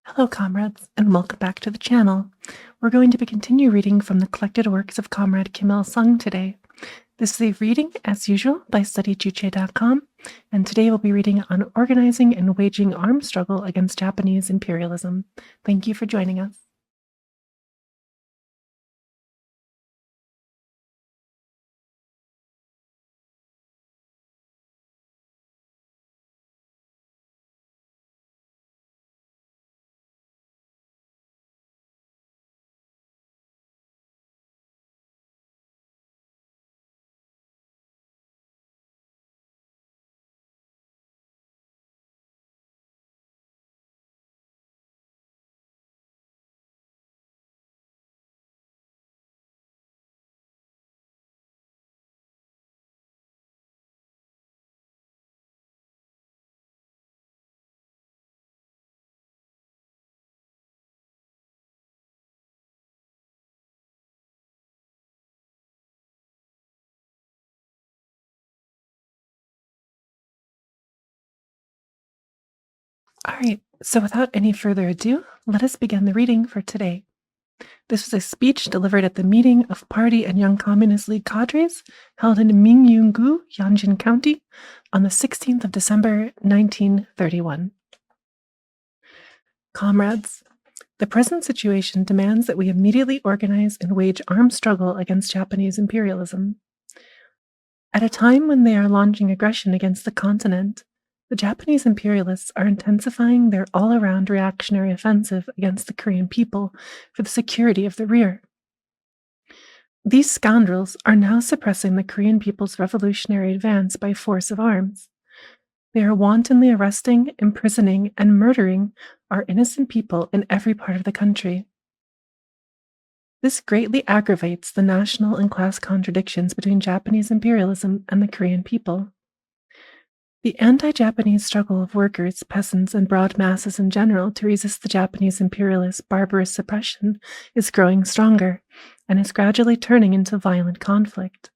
Hello, comrades, and welcome back to the channel. We're going to continue reading from the collected works of Comrade Kim Il-sung today. This is a reading, as usual, by studyjuche.com, and today we'll be reading on organizing and waging armed struggle against Japanese imperialism. Thank you for joining us. All right, so without any further ado, let us begin the reading for today. This was a speech delivered at the meeting of Party and Young Communist League cadres held in Mingyungu, Yanjin County, on the 16th of December, 1931. Comrades, the present situation demands that we immediately organize and wage armed struggle against Japanese imperialism. At a time when they are launching aggression against the continent, the Japanese imperialists are intensifying their all-around reactionary offensive against the Korean people for the security of the rear. These scoundrels are now suppressing the Korean people's revolutionary advance by force of arms. They are wantonly arresting, imprisoning, and murdering our innocent people in every part of the country. This greatly aggravates the national and class contradictions between Japanese imperialism and the Korean people. The anti-Japanese struggle of workers, peasants, and broad masses in general to resist the Japanese imperialist barbarous suppression is growing stronger and is gradually turning into violent conflict.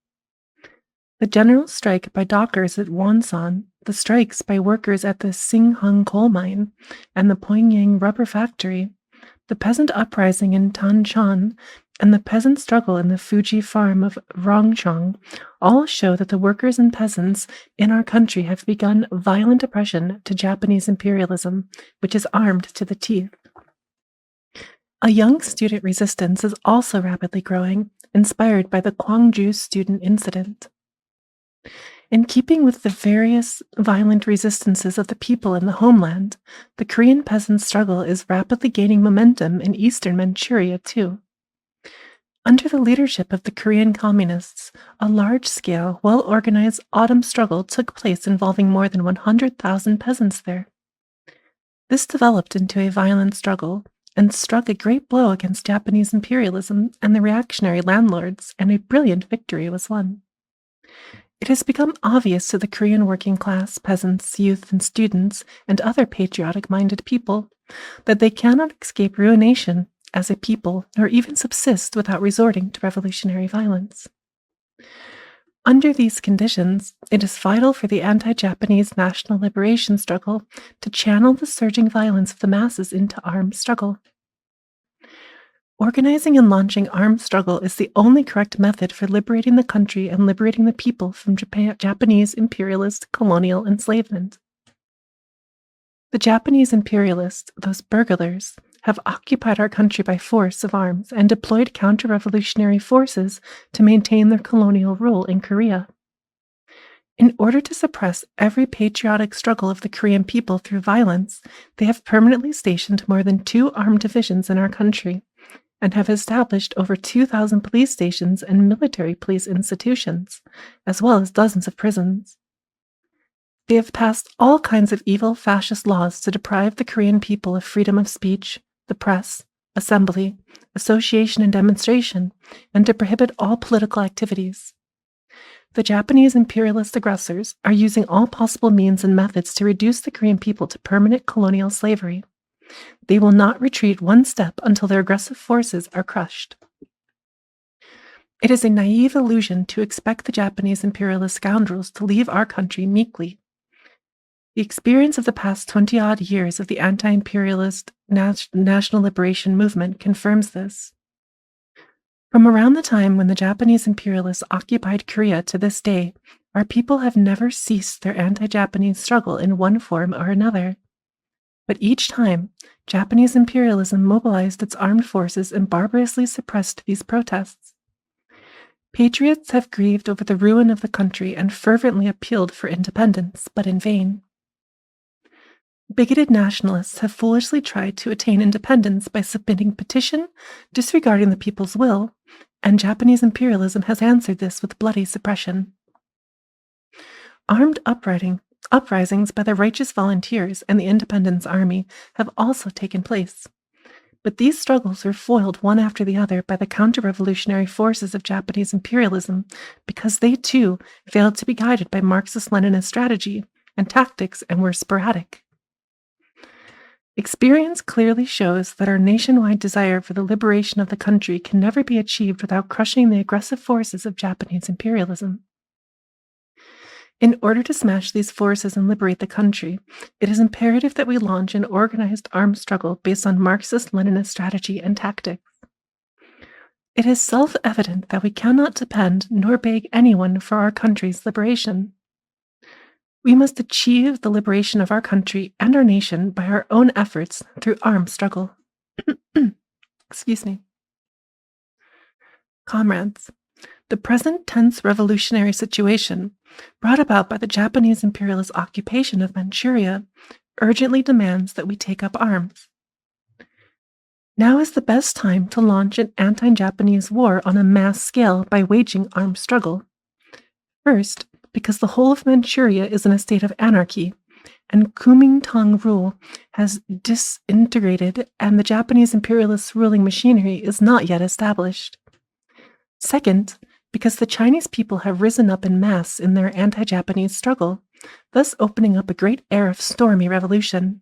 The general strike by dockers at Wonsan, the strikes by workers at the Singhung coal mine and the Pyongyang rubber factory, the peasant uprising in Tanshan, and the peasant struggle in the Fuji farm of Rongchong all show that the workers and peasants in our country have begun violent oppression to Japanese imperialism, which is armed to the teeth. A young student resistance is also rapidly growing, inspired by the Gwangju student incident. In keeping with the various violent resistances of the people in the homeland, the Korean peasant struggle is rapidly gaining momentum in eastern Manchuria too. Under the leadership of the Korean communists, a large-scale, well-organized autumn struggle took place involving more than 100,000 peasants there. This developed into a violent struggle and struck a great blow against Japanese imperialism and the reactionary landlords, and a brilliant victory was won. It has become obvious to the Korean working class, peasants, youth, and students, and other patriotic-minded people that they cannot escape ruination as a people, or even subsist without resorting to revolutionary violence. Under these conditions, it is vital for the anti-Japanese national liberation struggle to channel the surging violence of the masses into armed struggle. Organizing and launching armed struggle is the only correct method for liberating the country and liberating the people from Japanese imperialist colonial enslavement. The Japanese imperialists, those burglars, have occupied our country by force of arms and deployed counter-revolutionary forces to maintain their colonial rule in Korea. In order to suppress every patriotic struggle of the Korean people through violence, they have permanently stationed more than 2 armed divisions in our country and have established over 2,000 police stations and military police institutions, as well as dozens of prisons. They have passed all kinds of evil fascist laws to deprive the Korean people of freedom of speech, the press, assembly, association, and demonstration, and to prohibit all political activities. The Japanese imperialist aggressors are using all possible means and methods to reduce the Korean people to permanent colonial slavery. They will not retreat one step until their aggressive forces are crushed. It is a naive illusion to expect the Japanese imperialist scoundrels to leave our country meekly. The experience of the past 20-odd years of the anti-imperialist national liberation movement confirms this. From around the time when the Japanese imperialists occupied Korea to this day, our people have never ceased their anti-Japanese struggle in one form or another. But each time, Japanese imperialism mobilized its armed forces and barbarously suppressed these protests. Patriots have grieved over the ruin of the country and fervently appealed for independence, but in vain. Bigoted nationalists have foolishly tried to attain independence by submitting petition, disregarding the people's will, and Japanese imperialism has answered this with bloody suppression. Armed uprisings by the righteous volunteers and the Independence Army have also taken place. But these struggles were foiled one after the other by the counter-revolutionary forces of Japanese imperialism because they too failed to be guided by Marxist-Leninist strategy and tactics and were sporadic. Experience clearly shows that our nationwide desire for the liberation of the country can never be achieved without crushing the aggressive forces of Japanese imperialism. In order to smash these forces and liberate the country, it is imperative that we launch an organized armed struggle based on Marxist-Leninist strategy and tactics. It is self-evident that we cannot depend nor beg anyone for our country's liberation. We must achieve the liberation of our country and our nation by our own efforts through armed struggle. Excuse me. Comrades, the present tense revolutionary situation, brought about by the Japanese imperialist occupation of Manchuria, urgently demands that we take up arms. Now is the best time to launch an anti-Japanese war on a mass scale by waging armed struggle. First, because the whole of Manchuria is in a state of anarchy, and Kuomintang rule has disintegrated and the Japanese imperialist ruling machinery is not yet established. Second, because the Chinese people have risen up en masse in their anti-Japanese struggle, thus opening up a great era of stormy revolution.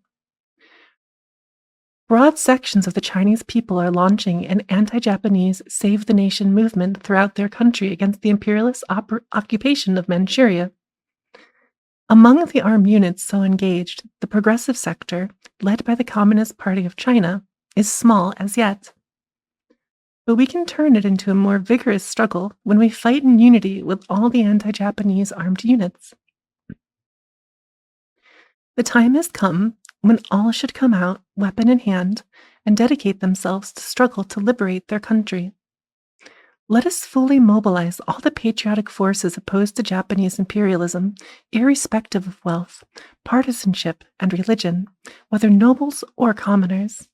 Broad sections of the Chinese people are launching an anti-Japanese Save the Nation movement throughout their country against the imperialist occupation of Manchuria. Among the armed units so engaged, the progressive sector, led by the Communist Party of China, is small as yet. But we can turn it into a more vigorous struggle when we fight in unity with all the anti-Japanese armed units. The time has come when all should come out, weapon in hand, and dedicate themselves to struggle to liberate their country. Let us fully mobilize all the patriotic forces opposed to Japanese imperialism, irrespective of wealth, partisanship, and religion, whether nobles or commoners.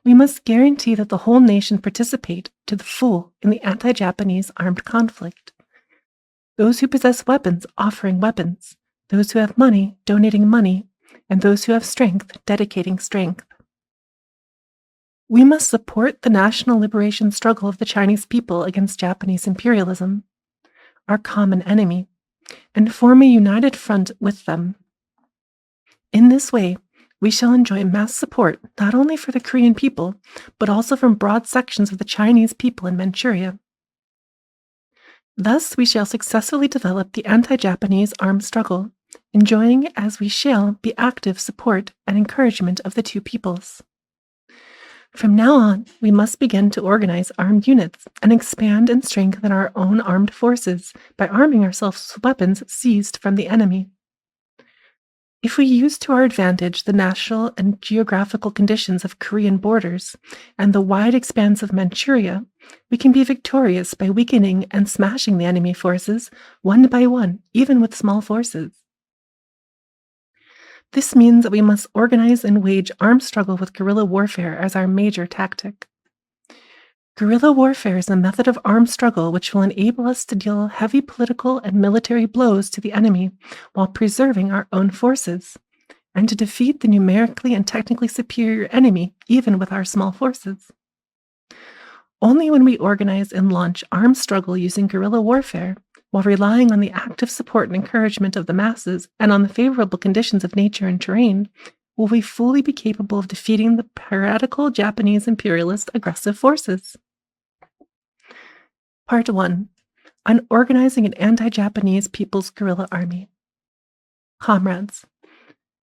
We must guarantee that the whole nation participate to the full in the anti-Japanese armed conflict. Those who possess weapons offering weapons, those who have money donating money, and those who have strength dedicating strength. We must support the national liberation struggle of the Chinese people against Japanese imperialism, our common enemy, and form a united front with them. In this way, we shall enjoy mass support not only for the Korean people, but also from broad sections of the Chinese people in Manchuria. Thus, we shall successfully develop the anti-Japanese armed struggle, enjoying as we shall the active support and encouragement of the two peoples. From now on, we must begin to organize armed units and expand and strengthen our own armed forces by arming ourselves with weapons seized from the enemy. If we use to our advantage the national and geographical conditions of Korean borders and the wide expanse of Manchuria, we can be victorious by weakening and smashing the enemy forces one by one, even with small forces. This means that we must organize and wage armed struggle with guerrilla warfare as our major tactic. Guerrilla warfare is a method of armed struggle which will enable us to deal heavy political and military blows to the enemy while preserving our own forces, and to defeat the numerically and technically superior enemy even with our small forces. Only when we organize and launch armed struggle using guerrilla warfare, while relying on the active support and encouragement of the masses and on the favorable conditions of nature and terrain, will we fully be capable of defeating the piratical Japanese imperialist aggressive forces. Part 1. On organizing an anti-Japanese people's guerrilla army. Comrades,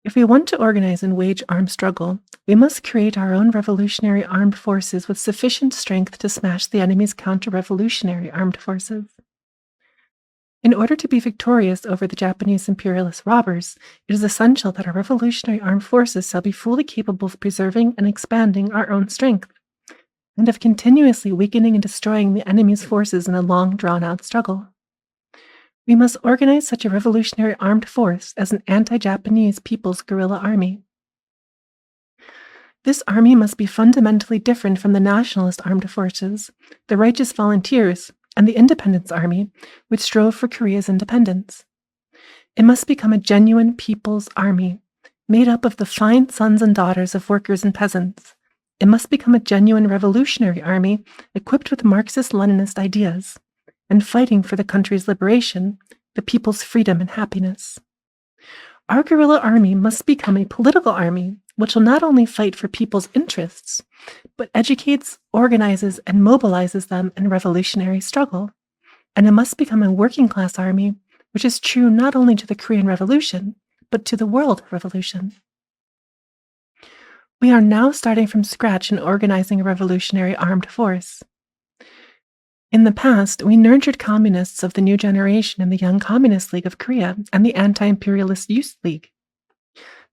If we want to organize and wage armed struggle, we must create our own revolutionary armed forces with sufficient strength to smash the enemy's counter-revolutionary armed forces. In order to be victorious over the Japanese imperialist robbers, it is essential that our revolutionary armed forces shall be fully capable of preserving and expanding our own strength, and of continuously weakening and destroying the enemy's forces in a long, drawn-out struggle. We must organize such a revolutionary armed force as an anti-Japanese people's guerrilla army. This army must be fundamentally different from the nationalist armed forces, the righteous volunteers, and the Independence Army, which strove for Korea's independence. It must become a genuine people's army, made up of the fine sons and daughters of workers and peasants. It must become a genuine revolutionary army equipped with Marxist-Leninist ideas, and fighting for the country's liberation, the people's freedom and happiness. Our guerrilla army must become a political army, which will not only fight for people's interests, but educates, organizes, and mobilizes them in revolutionary struggle. And it must become a working-class army, which is true not only to the Korean Revolution, but to the world revolution. We are now starting from scratch in organizing a revolutionary armed force. In the past, we nurtured communists of the new generation in the Young Communist League of Korea and the Anti-Imperialist Youth League.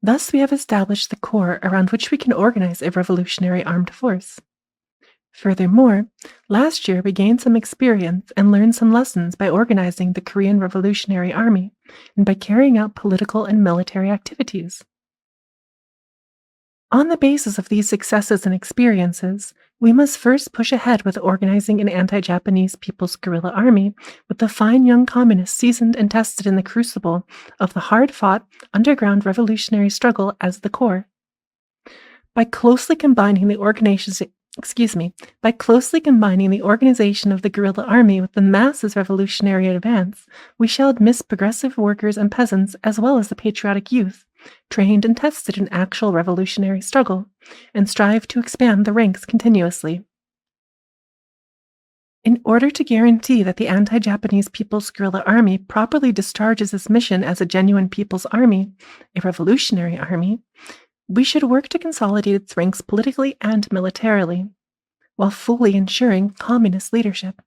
Thus, we have established the core around which we can organize a revolutionary armed force. Furthermore, last year we gained some experience and learned some lessons by organizing the Korean Revolutionary Army and by carrying out political and military activities. On the basis of these successes and experiences, we must first push ahead with organizing an anti-Japanese people's guerrilla army with the fine young communists seasoned and tested in the crucible of the hard-fought underground revolutionary struggle as the core. By closely combining the organization of the guerrilla army with the masses' revolutionary advance, we shall admit progressive workers and peasants as well as the patriotic youth, trained and tested in actual revolutionary struggle, and strive to expand the ranks continuously. In order to guarantee that the anti-Japanese People's Guerrilla Army properly discharges its mission as a genuine people's army, a revolutionary army, we should work to consolidate its ranks politically and militarily, while fully ensuring communist leadership.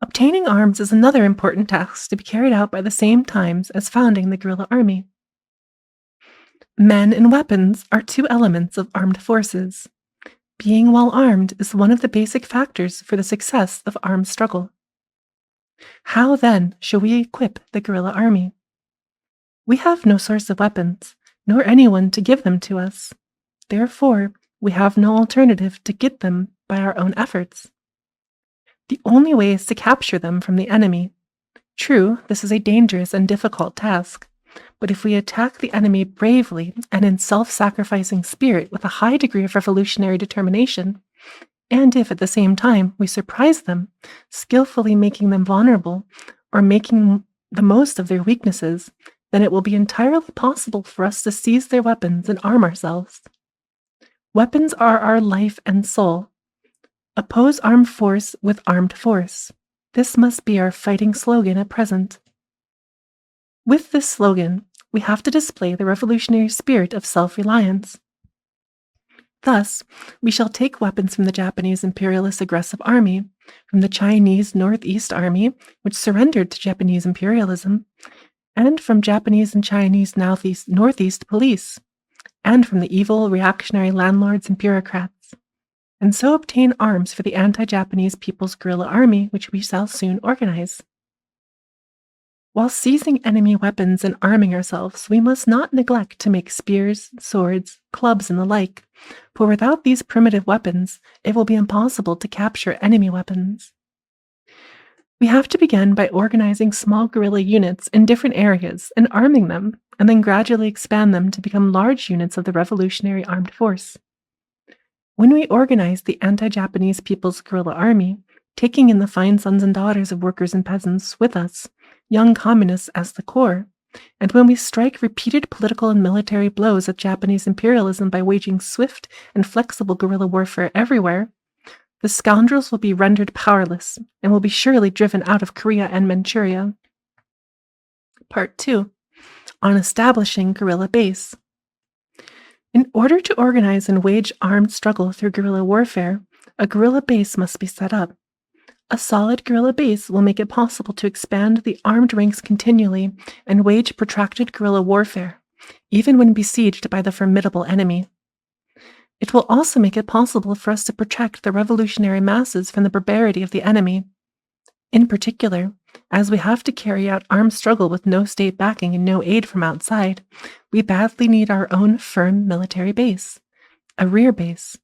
Obtaining arms is another important task to be carried out by the same times as founding the guerrilla army. Men and weapons are two elements of armed forces. Being well armed is one of the basic factors for the success of armed struggle. How then shall we equip the guerrilla army? We have no source of weapons, nor anyone to give them to us. Therefore, we have no alternative to get them by our own efforts. The only way is to capture them from the enemy. True, this is a dangerous and difficult task, but if we attack the enemy bravely and in self-sacrificing spirit with a high degree of revolutionary determination, and if at the same time we surprise them, skillfully making them vulnerable or making the most of their weaknesses, then it will be entirely possible for us to seize their weapons and arm ourselves. Weapons are our life and soul. Oppose armed force with armed force. This must be our fighting slogan at present. With this slogan, we have to display the revolutionary spirit of self-reliance. Thus, we shall take weapons from the Japanese imperialist aggressive army, from the Chinese Northeast Army, which surrendered to Japanese imperialism, and from Japanese and Chinese Northeast police, and from the evil reactionary landlords and bureaucrats, and so obtain arms for the anti-Japanese People's Guerrilla Army, which we shall soon organize. While seizing enemy weapons and arming ourselves, we must not neglect to make spears, swords, clubs, and the like, for without these primitive weapons, it will be impossible to capture enemy weapons. We have to begin by organizing small guerrilla units in different areas and arming them, and then gradually expand them to become large units of the revolutionary armed force. When we organize the anti-Japanese People's Guerrilla Army, taking in the fine sons and daughters of workers and peasants with us, young communists as the core, and when we strike repeated political and military blows at Japanese imperialism by waging swift and flexible guerrilla warfare everywhere, the scoundrels will be rendered powerless and will be surely driven out of Korea and Manchuria. Part 2. on establishing guerrilla base. In order to organize and wage armed struggle through guerrilla warfare, a guerrilla base must be set up. A solid guerrilla base will make it possible to expand the armed ranks continually and wage protracted guerrilla warfare, even when besieged by the formidable enemy. It will also make it possible for us to protect the revolutionary masses from the barbarity of the enemy. In particular, as we have to carry out armed struggle with no state backing and no aid from outside, we badly need our own firm military base, a rear base.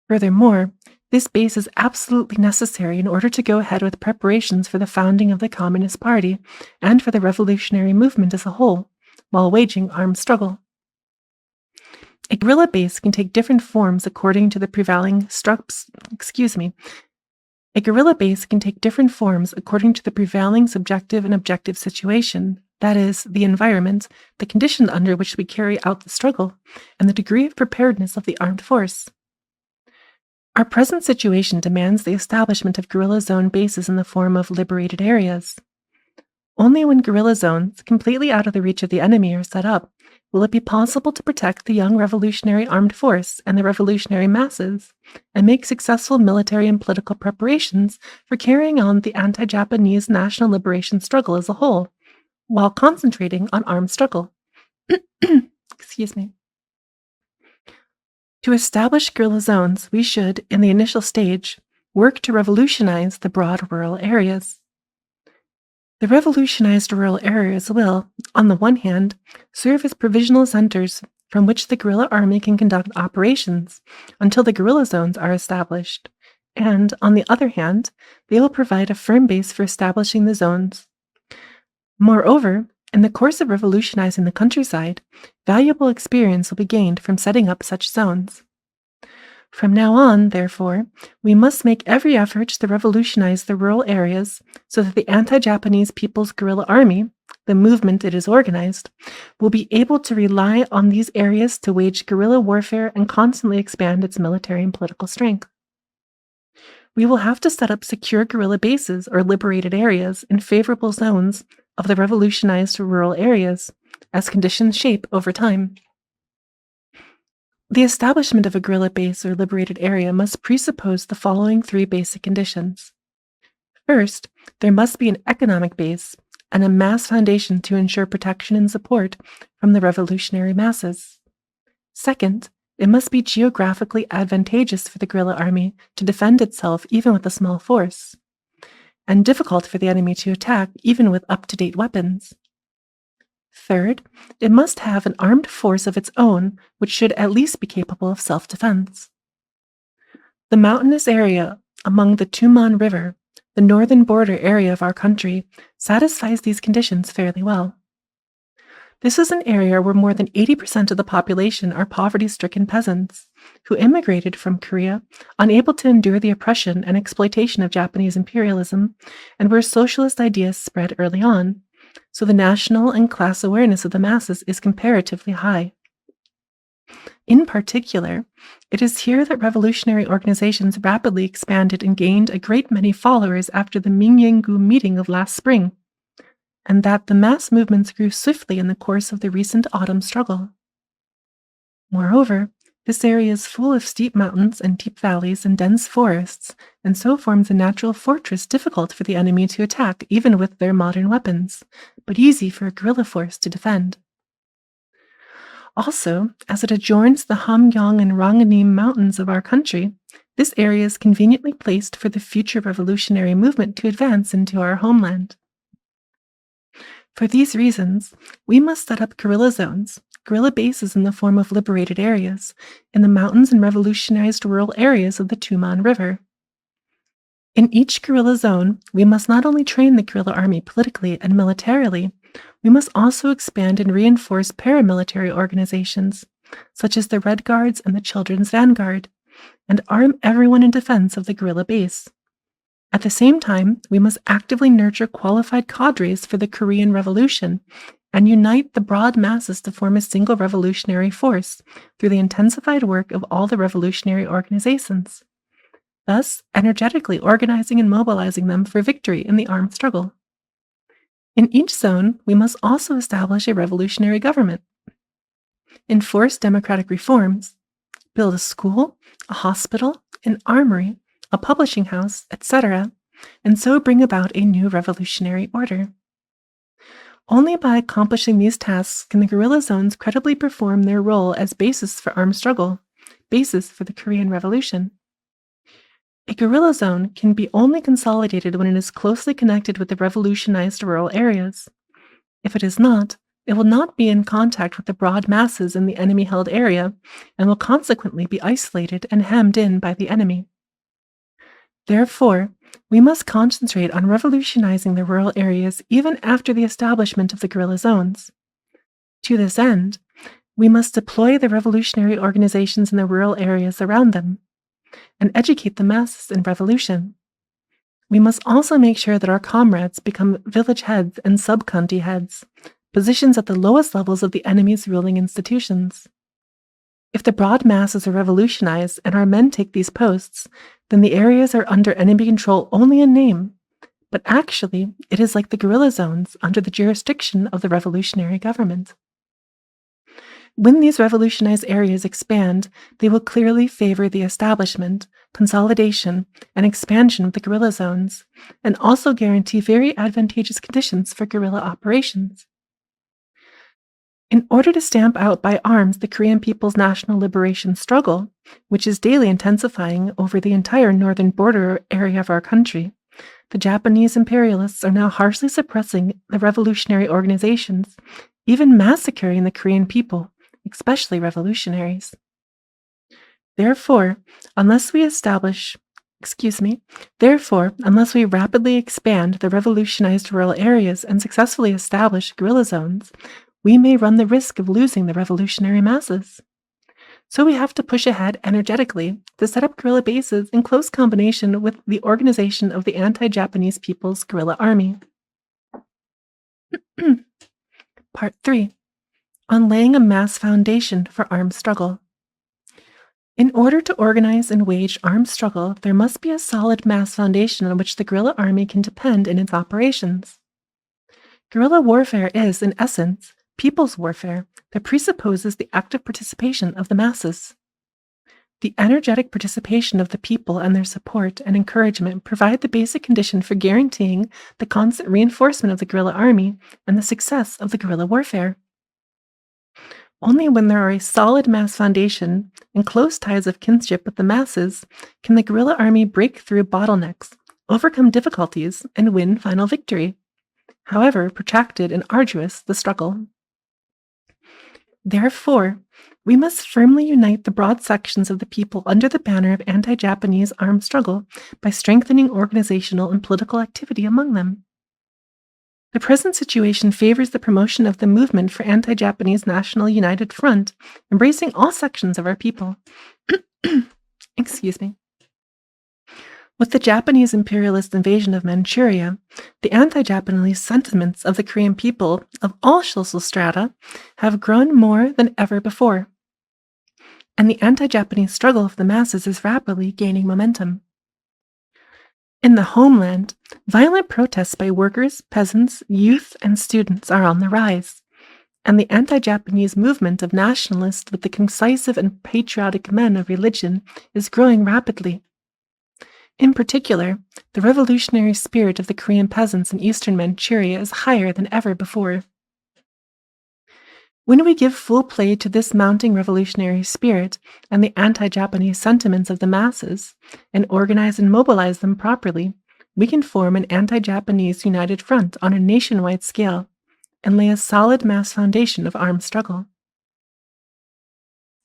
Furthermore, this base is absolutely necessary in order to go ahead with preparations for the founding of the Communist Party and for the revolutionary movement as a whole, while waging armed struggle. A guerrilla base can take different forms according to the prevailing subjective and objective situation, that is, the environment, the conditions under which we carry out the struggle, and the degree of preparedness of the armed force. Our present situation demands the establishment of guerrilla zone bases in the form of liberated areas. Only when guerrilla zones, completely out of the reach of the enemy, are set up, will it be possible to protect the young revolutionary armed force and the revolutionary masses, and make successful military and political preparations for carrying on the anti-Japanese national liberation struggle as a whole, while concentrating on armed struggle. Excuse me. To establish guerrilla zones, we should, in the initial stage, work to revolutionize the broad rural areas. The revolutionized rural areas will, on the one hand, serve as provisional centers from which the guerrilla army can conduct operations until the guerrilla zones are established, and, on the other hand, they will provide a firm base for establishing the zones. Moreover, in the course of revolutionizing the countryside, valuable experience will be gained from setting up such zones. From now on, therefore, we must make every effort to revolutionize the rural areas so that the anti-Japanese People's Guerrilla Army, the movement it has organized, will be able to rely on these areas to wage guerrilla warfare and constantly expand its military and political strength. We will have to set up secure guerrilla bases or liberated areas in favorable zones of the revolutionized rural areas as conditions shape over time. The establishment of a guerrilla base or liberated area must presuppose the following three basic conditions. First, there must be an economic base and a mass foundation to ensure protection and support from the revolutionary masses. Second, it must be geographically advantageous for the guerrilla army to defend itself even with a small force, and difficult for the enemy to attack even with up-to-date weapons. Third, it must have an armed force of its own, which should at least be capable of self-defense. The mountainous area among the Tuman River, the northern border area of our country, satisfies these conditions fairly well. This is an area where more than 80% of the population are poverty-stricken peasants who immigrated from Korea, unable to endure the oppression and exploitation of Japanese imperialism, and where socialist ideas spread early on, so the national and class awareness of the masses is comparatively high. In particular, it is here that revolutionary organizations rapidly expanded and gained a great many followers after the Mingyeng-gu meeting of last spring, and that the mass movements grew swiftly in the course of the recent autumn struggle. Moreover, this area is full of steep mountains and deep valleys and dense forests, and so forms a natural fortress difficult for the enemy to attack even with their modern weapons, but easy for a guerrilla force to defend. Also, as it adjoins the Hamgyong and Rangnim mountains of our country, this area is conveniently placed for the future revolutionary movement to advance into our homeland. For these reasons, we must set up guerrilla zones, guerrilla bases in the form of liberated areas, in the mountains and revolutionized rural areas of the Tuman River. In each guerrilla zone, we must not only train the guerrilla army politically and militarily, we must also expand and reinforce paramilitary organizations, such as the Red Guards and the Children's Vanguard, and arm everyone in defense of the guerrilla base. At the same time, we must actively nurture qualified cadres for the Korean Revolution and unite the broad masses to form a single revolutionary force through the intensified work of all the revolutionary organizations, thus energetically organizing and mobilizing them for victory in the armed struggle. In each zone, we must also establish a revolutionary government, enforce democratic reforms, build a school, a hospital, an armory, a publishing house, etc., and so bring about a new revolutionary order. Only by accomplishing these tasks can the guerrilla zones credibly perform their role as basis for armed struggle, basis for the Korean Revolution. A guerrilla zone can be only consolidated when it is closely connected with the revolutionized rural areas. If it is not, it will not be in contact with the broad masses in the enemy-held area and will consequently be isolated and hemmed in by the enemy. Therefore, we must concentrate on revolutionizing the rural areas even after the establishment of the guerrilla zones. To this end, we must deploy the revolutionary organizations in the rural areas around them and educate the masses in revolution. We must also make sure that our comrades become village heads and sub-county heads, positions at the lowest levels of the enemy's ruling institutions. If the broad masses are revolutionized and our men take these posts, then the areas are under enemy control only in name, but actually it is like the guerrilla zones under the jurisdiction of the revolutionary government. When these revolutionized areas expand, they will clearly favor the establishment, consolidation, and expansion of the guerrilla zones, and also guarantee very advantageous conditions for guerrilla operations. In order to stamp out by arms the Korean people's national liberation struggle, which is daily intensifying over the entire northern border area of our country, the Japanese imperialists are now harshly suppressing the revolutionary organizations, even massacring the Korean people, especially revolutionaries. Therefore, unless we rapidly expand the revolutionized rural areas and successfully establish guerrilla zones, we may run the risk of losing the revolutionary masses. So we have to push ahead energetically to set up guerrilla bases in close combination with the organization of the anti-Japanese People's Guerrilla Army. Part 3. On laying a mass foundation for armed struggle. In order to organize and wage armed struggle, there must be a solid mass foundation on which the guerrilla army can depend in its operations. Guerrilla warfare is, in essence, people's warfare that presupposes the active participation of the masses. The energetic participation of the people and their support and encouragement provide the basic condition for guaranteeing the constant reinforcement of the guerrilla army and the success of the guerrilla warfare. Only when there are a solid mass foundation and close ties of kinship with the masses can the guerrilla army break through bottlenecks, overcome difficulties, and win final victory, however protracted and arduous the struggle. Therefore, we must firmly unite the broad sections of the people under the banner of anti-Japanese armed struggle by strengthening organizational and political activity among them. The present situation favors the promotion of the movement for anti-Japanese National United Front, embracing all sections of our people. Excuse me. With the Japanese imperialist invasion of Manchuria, the anti-Japanese sentiments of the Korean people of all social strata have grown more than ever before, and the anti-Japanese struggle of the masses is rapidly gaining momentum. In the homeland, violent protests by workers, peasants, youth, and students are on the rise, and the anti-Japanese movement of nationalists with the concisive and patriotic men of religion is growing rapidly. In particular, the revolutionary spirit of the Korean peasants in eastern Manchuria is higher than ever before. When we give full play to this mounting revolutionary spirit and the anti-Japanese sentiments of the masses, and organize and mobilize them properly, we can form an anti-Japanese united front on a nationwide scale and lay a solid mass foundation of armed struggle.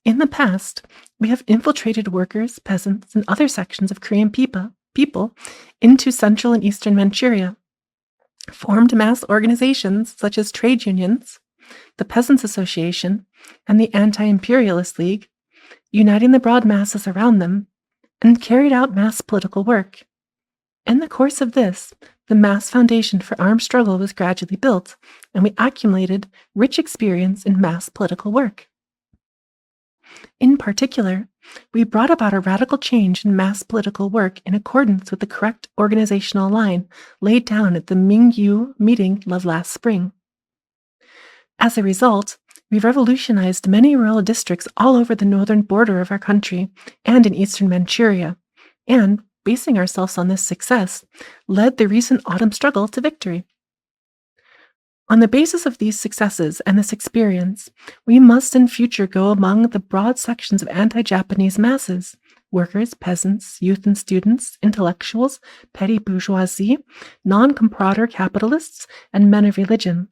In the past, we have infiltrated workers, peasants, and other sections of Korean people into central and eastern Manchuria, formed mass organizations such as trade unions, the Peasants' Association, and the Anti-Imperialist League, uniting the broad masses around them, and carried out mass political work. In the course of this, the mass foundation for armed struggle was gradually built, and we accumulated rich experience in mass political work. In particular, we brought about a radical change in mass political work in accordance with the correct organizational line laid down at the Mingyu meeting of last spring. As a result, we revolutionized many rural districts all over the northern border of our country and in eastern Manchuria, and, basing ourselves on this success, led the recent autumn struggle to victory. On the basis of these successes and this experience, we must in future go among the broad sections of anti-Japanese masses, workers, peasants, youth and students, intellectuals, petty bourgeoisie, non-comprador capitalists, and men of religion,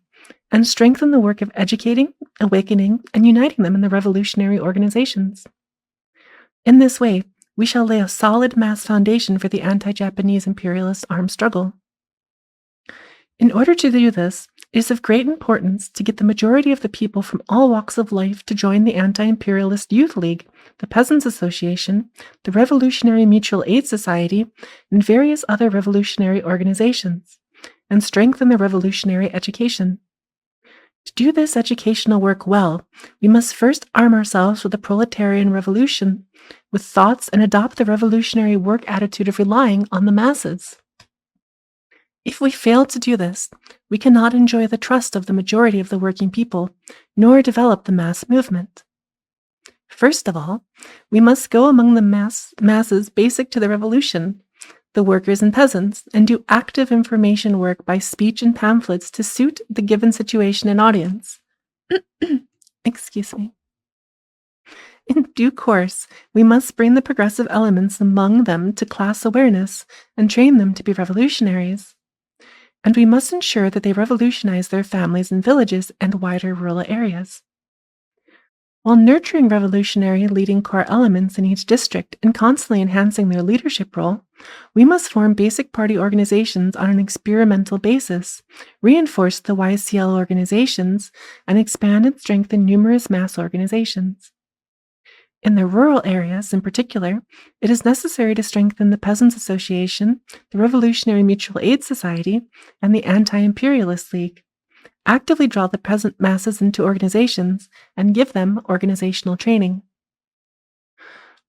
and strengthen the work of educating, awakening, and uniting them in the revolutionary organizations. In this way, we shall lay a solid mass foundation for the anti-Japanese imperialist armed struggle. In order to do this, it is of great importance to get the majority of the people from all walks of life to join the Anti-Imperialist Youth League, the Peasants' Association, the Revolutionary Mutual Aid Society, and various other revolutionary organizations, and strengthen the revolutionary education. To do this educational work well, we must first arm ourselves with the proletarian revolution, with thoughts, and adopt the revolutionary work attitude of relying on the masses. If we fail to do this, we cannot enjoy the trust of the majority of the working people, nor develop the mass movement. First of all, we must go among the masses basic to the revolution, the workers and peasants, and do active information work by speech and pamphlets to suit the given situation and audience. Excuse me. In due course, we must bring the progressive elements among them to class awareness and train them to be revolutionaries. And we must ensure that they revolutionize their families and villages and wider rural areas. While nurturing revolutionary leading core elements in each district and constantly enhancing their leadership role, we must form basic party organizations on an experimental basis, reinforce the YCL organizations, and expand and strengthen numerous mass organizations. In the rural areas, in particular, it is necessary to strengthen the Peasants' Association, the Revolutionary Mutual Aid Society, and the Anti-Imperialist League. Actively draw the peasant masses into organizations and give them organizational training.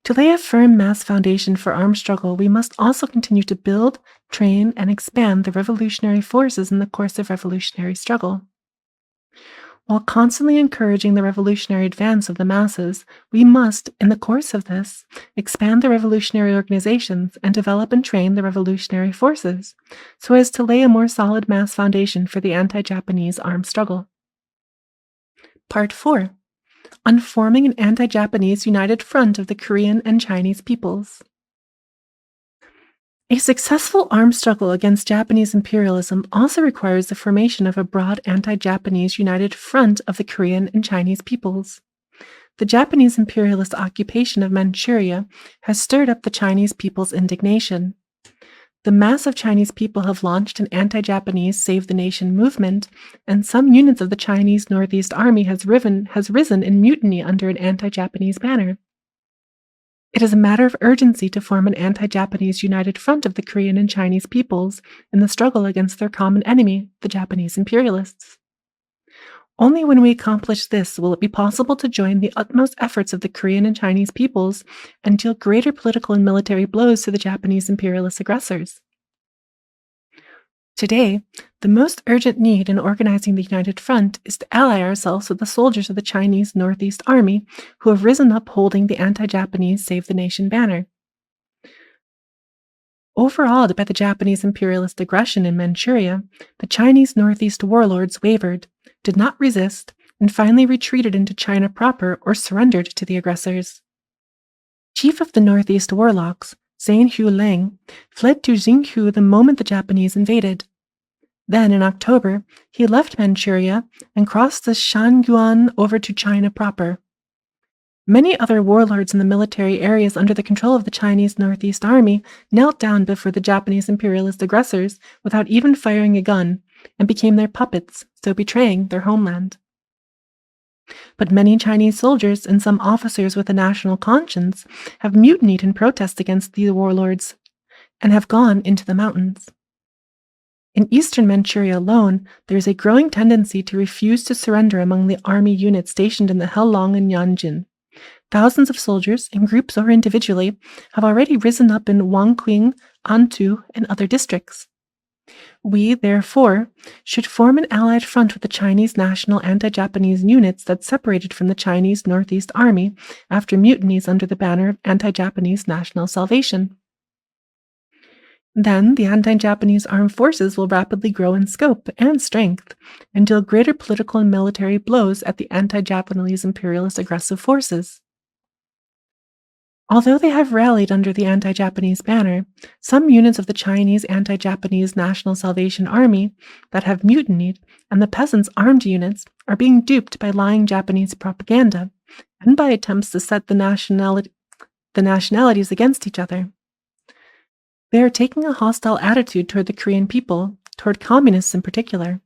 To lay a firm mass foundation for armed struggle, we must also continue to build, train, and expand the revolutionary forces in the course of revolutionary struggle. While constantly encouraging the revolutionary advance of the masses, we must, in the course of this, expand the revolutionary organizations and develop and train the revolutionary forces, so as to lay a more solid mass foundation for the anti-Japanese armed struggle. Part 4. On forming an anti-Japanese united front of the Korean and Chinese peoples. A successful armed struggle against Japanese imperialism also requires the formation of a broad anti-Japanese united front of the Korean and Chinese peoples. The Japanese imperialist occupation of Manchuria has stirred up the Chinese people's indignation. The mass of Chinese people have launched an anti-Japanese Save the Nation movement, and some units of the Chinese Northeast Army has risen in mutiny under an anti-Japanese banner. It is a matter of urgency to form an anti-Japanese united front of the Korean and Chinese peoples in the struggle against their common enemy, the Japanese imperialists. Only when we accomplish this will it be possible to join the utmost efforts of the Korean and Chinese peoples and deal greater political and military blows to the Japanese imperialist aggressors. Today, the most urgent need in organizing the United Front is to ally ourselves with the soldiers of the Chinese Northeast Army who have risen up holding the anti-Japanese Save the Nation banner. Overawed by the Japanese imperialist aggression in Manchuria, the Chinese Northeast warlords wavered, did not resist, and finally retreated into China proper or surrendered to the aggressors. Chief of the Northeast warlocks, Zhang Lang, fled to Jinghu the moment the Japanese invaded. Then, in October, he left Manchuria and crossed the Shangyuan over to China proper. Many other warlords in the military areas under the control of the Chinese Northeast Army knelt down before the Japanese imperialist aggressors without even firing a gun, and became their puppets, so betraying their homeland. But many Chinese soldiers and some officers with a national conscience have mutinied in protest against the warlords and have gone into the mountains. In eastern Manchuria alone, there is a growing tendency to refuse to surrender among the army units stationed in the Heilong and Yanjin. Thousands of soldiers, in groups or individually, have already risen up in Wangqing, Antu, and other districts. We, therefore, should form an allied front with the Chinese national anti-Japanese units that separated from the Chinese Northeast Army after mutinies under the banner of anti-Japanese national salvation. Then the anti-Japanese armed forces will rapidly grow in scope and strength and deal greater political and military blows at the anti-Japanese imperialist aggressive forces. Although they have rallied under the anti-Japanese banner, some units of the Chinese anti-Japanese National Salvation Army that have mutinied and the peasants' armed units are being duped by lying Japanese propaganda and by attempts to set the nationalities against each other. They are taking a hostile attitude toward the Korean people, toward communists in particular,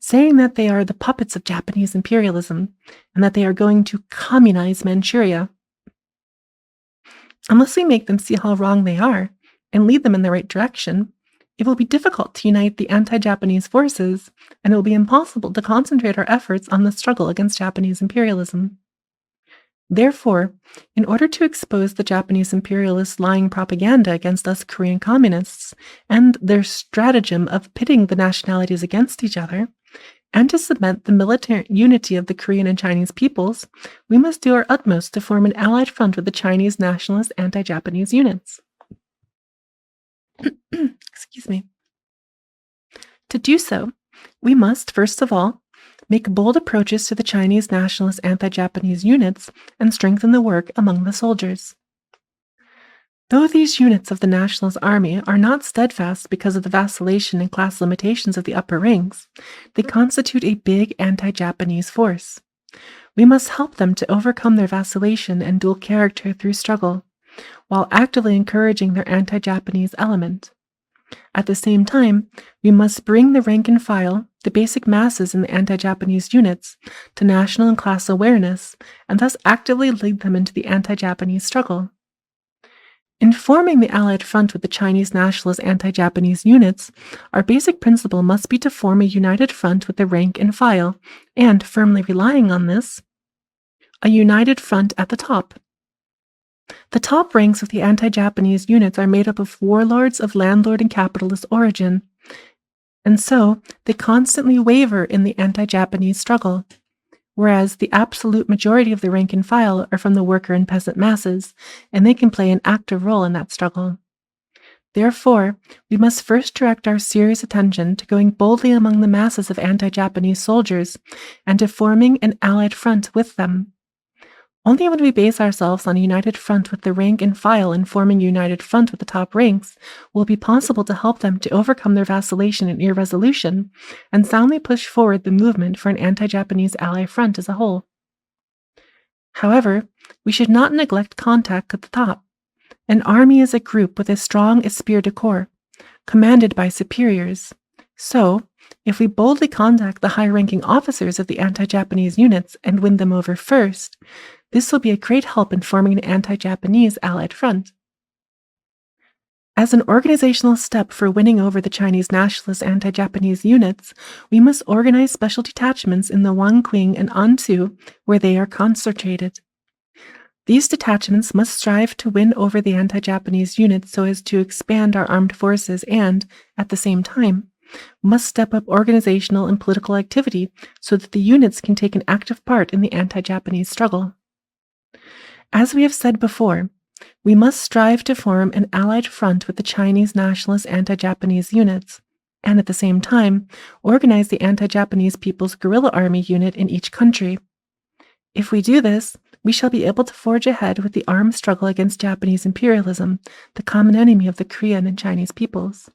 saying that they are the puppets of Japanese imperialism and that they are going to communize Manchuria. Unless we make them see how wrong they are and lead them in the right direction, it will be difficult to unite the anti-Japanese forces, and it will be impossible to concentrate our efforts on the struggle against Japanese imperialism. Therefore, in order to expose the Japanese imperialists' lying propaganda against us Korean communists and their stratagem of pitting the nationalities against each other, and to cement the military unity of the Korean and Chinese peoples, we must do our utmost to form an allied front with the Chinese nationalist anti-Japanese units. Excuse me. To do so, we must, first of all, make bold approaches to the Chinese nationalist anti-Japanese units and strengthen the work among the soldiers. Though these units of the nationalist army are not steadfast because of the vacillation and class limitations of the upper ranks, they constitute a big anti-Japanese force. We must help them to overcome their vacillation and dual character through struggle, while actively encouraging their anti-Japanese element. At the same time, we must bring the rank and file, the basic masses in the anti-Japanese units, to national and class awareness, and thus actively lead them into the anti-Japanese struggle. In forming the Allied front with the Chinese nationalist anti-Japanese units, our basic principle must be to form a united front with the rank and file, and, firmly relying on this, a united front at the top. The top ranks of the anti-Japanese units are made up of warlords of landlord and capitalist origin, and so they constantly waver in the anti-Japanese struggle, whereas the absolute majority of the rank and file are from the worker and peasant masses, and they can play an active role in that struggle. Therefore, we must first direct our serious attention to going boldly among the masses of anti-Japanese soldiers and to forming an allied front with them. Only when we base ourselves on a united front with the rank and file and forming a united front with the top ranks will it be possible to help them to overcome their vacillation and irresolution and soundly push forward the movement for an anti-Japanese ally front as a whole. However, we should not neglect contact at the top. An army is a group with a strong esprit de corps, commanded by superiors. So, if we boldly contact the high-ranking officers of the anti-Japanese units and win them over first, this will be a great help in forming an anti-Japanese allied front. As an organizational step for winning over the Chinese nationalist anti-Japanese units, we must organize special detachments in the Wangqing and Antu where they are concentrated. These detachments must strive to win over the anti-Japanese units so as to expand our armed forces and, at the same time, must step up organizational and political activity so that the units can take an active part in the anti-Japanese struggle. As we have said before, we must strive to form an allied front with the Chinese nationalist anti-Japanese units, and at the same time, organize the anti-Japanese People's Guerrilla Army unit in each country. If we do this, we shall be able to forge ahead with the armed struggle against Japanese imperialism, the common enemy of the Korean and Chinese peoples.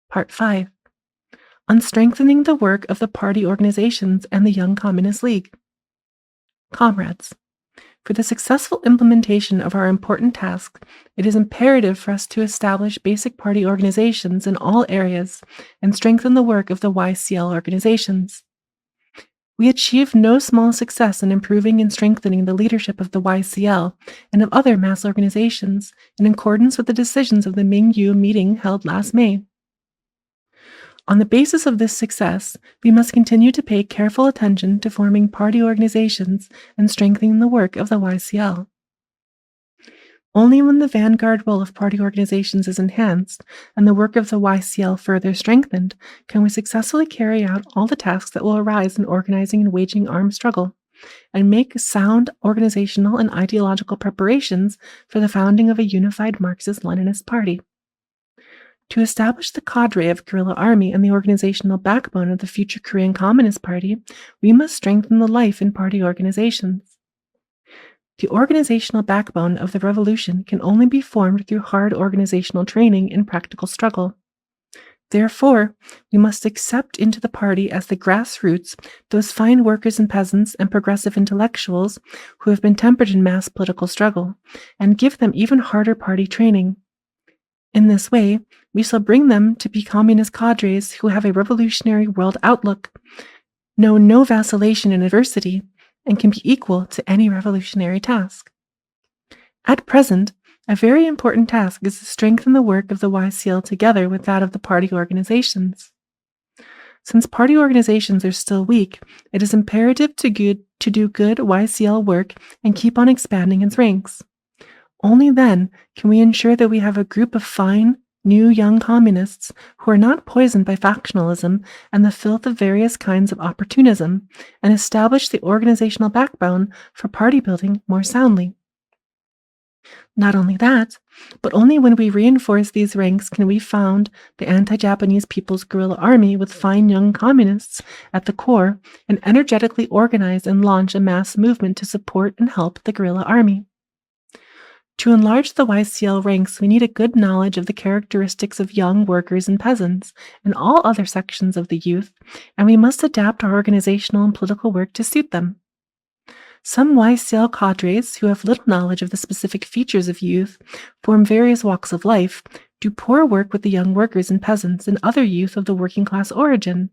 Part 5. On strengthening the work of the party organizations and the Young Communist League. Comrades, for the successful implementation of our important task, it is imperative for us to establish basic party organizations in all areas and strengthen the work of the YCL organizations. We achieved no small success in improving and strengthening the leadership of the YCL and of other mass organizations in accordance with the decisions of the Mingyu meeting held last May. On the basis of this success, we must continue to pay careful attention to forming party organizations and strengthening the work of the YCL. Only when the vanguard role of party organizations is enhanced and the work of the YCL further strengthened can we successfully carry out all the tasks that will arise in organizing and waging armed struggle, and make sound organizational and ideological preparations for the founding of a unified Marxist-Leninist party. To establish the cadre of guerrilla army and the organizational backbone of the future Korean Communist Party, we must strengthen the life in party organizations. The organizational backbone of the revolution can only be formed through hard organizational training and practical struggle. Therefore, we must accept into the party as the grassroots those fine workers and peasants and progressive intellectuals who have been tempered in mass political struggle, and give them even harder party training. In this way, we shall bring them to be communist cadres who have a revolutionary world outlook, know no vacillation in adversity, and can be equal to any revolutionary task. At present, a very important task is to strengthen the work of the YCL together with that of the party organizations. Since party organizations are still weak, it is imperative to do good YCL work and keep on expanding its ranks. Only then can we ensure that we have a group of fine, new young communists who are not poisoned by factionalism and the filth of various kinds of opportunism, and establish the organizational backbone for party building more soundly. Not only that, but only when we reinforce these ranks can we found the anti-Japanese People's Guerrilla Army with fine young communists at the core and energetically organize and launch a mass movement to support and help the guerrilla army. To enlarge the YCL ranks, we need a good knowledge of the characteristics of young workers and peasants and all other sections of the youth, and we must adapt our organizational and political work to suit them. Some YCL cadres who have little knowledge of the specific features of youth, from various walks of life, do poor work with the young workers and peasants and other youth of the working class origin,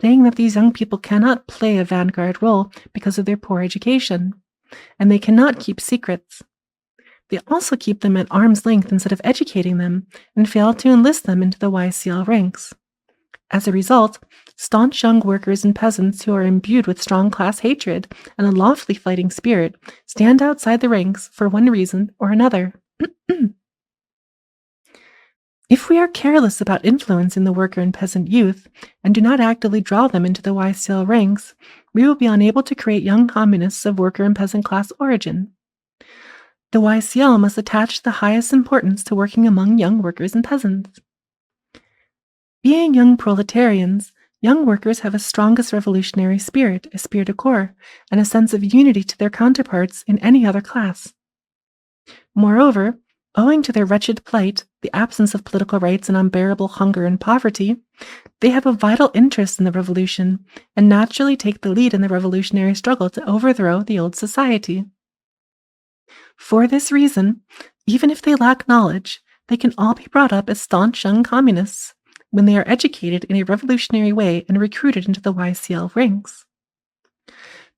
saying that these young people cannot play a vanguard role because of their poor education, and they cannot keep secrets. They also keep them at arm's length instead of educating them, and fail to enlist them into the YCL ranks. As a result, staunch young workers and peasants who are imbued with strong class hatred and a lofty fighting spirit stand outside the ranks for one reason or another. If we are careless about influencing the worker and peasant youth, and do not actively draw them into the YCL ranks, we will be unable to create young communists of worker and peasant class origin. The YCL must attach the highest importance to working among young workers and peasants. Being young proletarians, young workers have a strongest revolutionary spirit, esprit de corps, and a sense of unity to their counterparts in any other class. Moreover, owing to their wretched plight, the absence of political rights and unbearable hunger and poverty, they have a vital interest in the revolution and naturally take the lead in the revolutionary struggle to overthrow the old society. For this reason, even if they lack knowledge, they can all be brought up as staunch young communists when they are educated in a revolutionary way and recruited into the YCL ranks.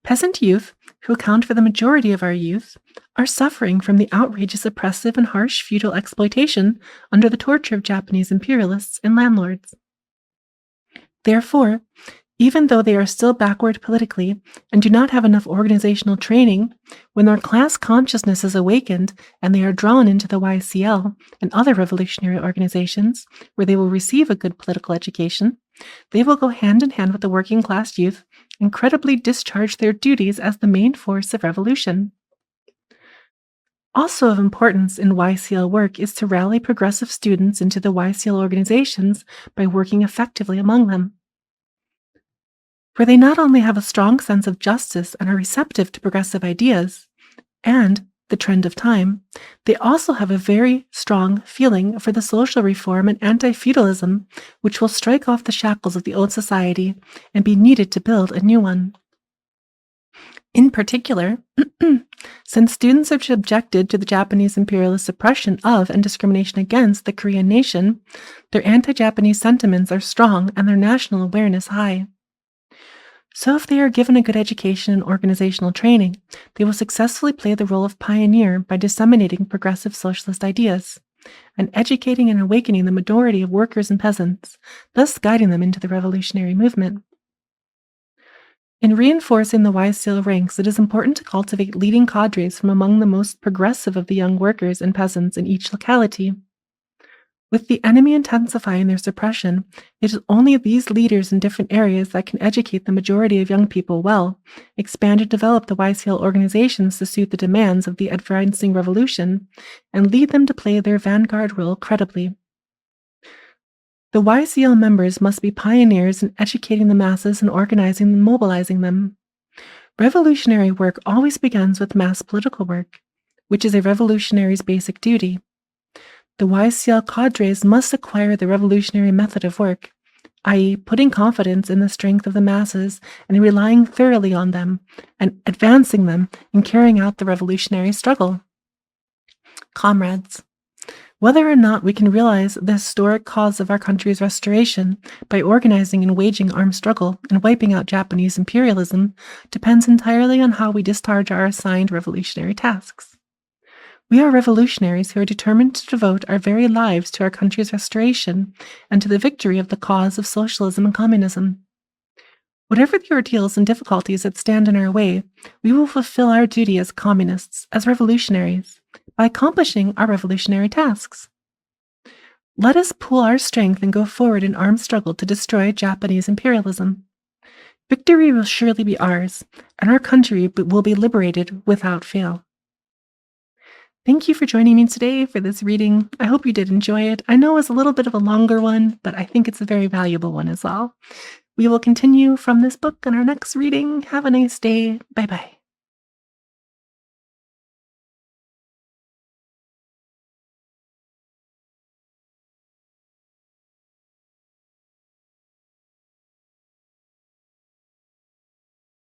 Peasant youth, who account for the majority of our youth, are suffering from the outrageous, oppressive, and harsh feudal exploitation under the torture of Japanese imperialists and landlords. Therefore, even though they are still backward politically and do not have enough organizational training, when their class consciousness is awakened and they are drawn into the YCL and other revolutionary organizations where they will receive a good political education, they will go hand in hand with the working class youth and credibly discharge their duties as the main force of revolution. Also of importance in YCL work is to rally progressive students into the YCL organizations by working effectively among them. For they not only have a strong sense of justice and are receptive to progressive ideas and the trend of time, they also have a very strong feeling for the social reform and anti-feudalism which will strike off the shackles of the old society and be needed to build a new one. In particular, since students are subjected to the Japanese imperialist oppression of and discrimination against the Korean nation, their anti-Japanese sentiments are strong and their national awareness high. So if they are given a good education and organizational training, they will successfully play the role of pioneer by disseminating progressive socialist ideas, and educating and awakening the majority of workers and peasants, thus guiding them into the revolutionary movement. In reinforcing the YSL ranks, it is important to cultivate leading cadres from among the most progressive of the young workers and peasants in each locality. With the enemy intensifying their suppression, it is only these leaders in different areas that can educate the majority of young people well, expand and develop the YCL organizations to suit the demands of the advancing revolution, and lead them to play their vanguard role credibly. The YCL members must be pioneers in educating the masses and organizing and mobilizing them. Revolutionary work always begins with mass political work, which is a revolutionary's basic duty. The YCL cadres must acquire the revolutionary method of work, i.e., putting confidence in the strength of the masses and relying thoroughly on them, and advancing them in carrying out the revolutionary struggle. Comrades, whether or not we can realize the historic cause of our country's restoration by organizing and waging armed struggle and wiping out Japanese imperialism depends entirely on how we discharge our assigned revolutionary tasks. We are revolutionaries who are determined to devote our very lives to our country's restoration and to the victory of the cause of socialism and communism. Whatever the ordeals and difficulties that stand in our way, we will fulfill our duty as communists, as revolutionaries, by accomplishing our revolutionary tasks. Let us pool our strength and go forward in armed struggle to destroy Japanese imperialism. Victory will surely be ours, and our country will be liberated without fail. Thank you for joining me today for this reading. I hope you did enjoy it. I know it's a little bit of a longer one, but I think it's a very valuable one as well. We will continue from this book in our next reading. Have a nice day. Bye-bye.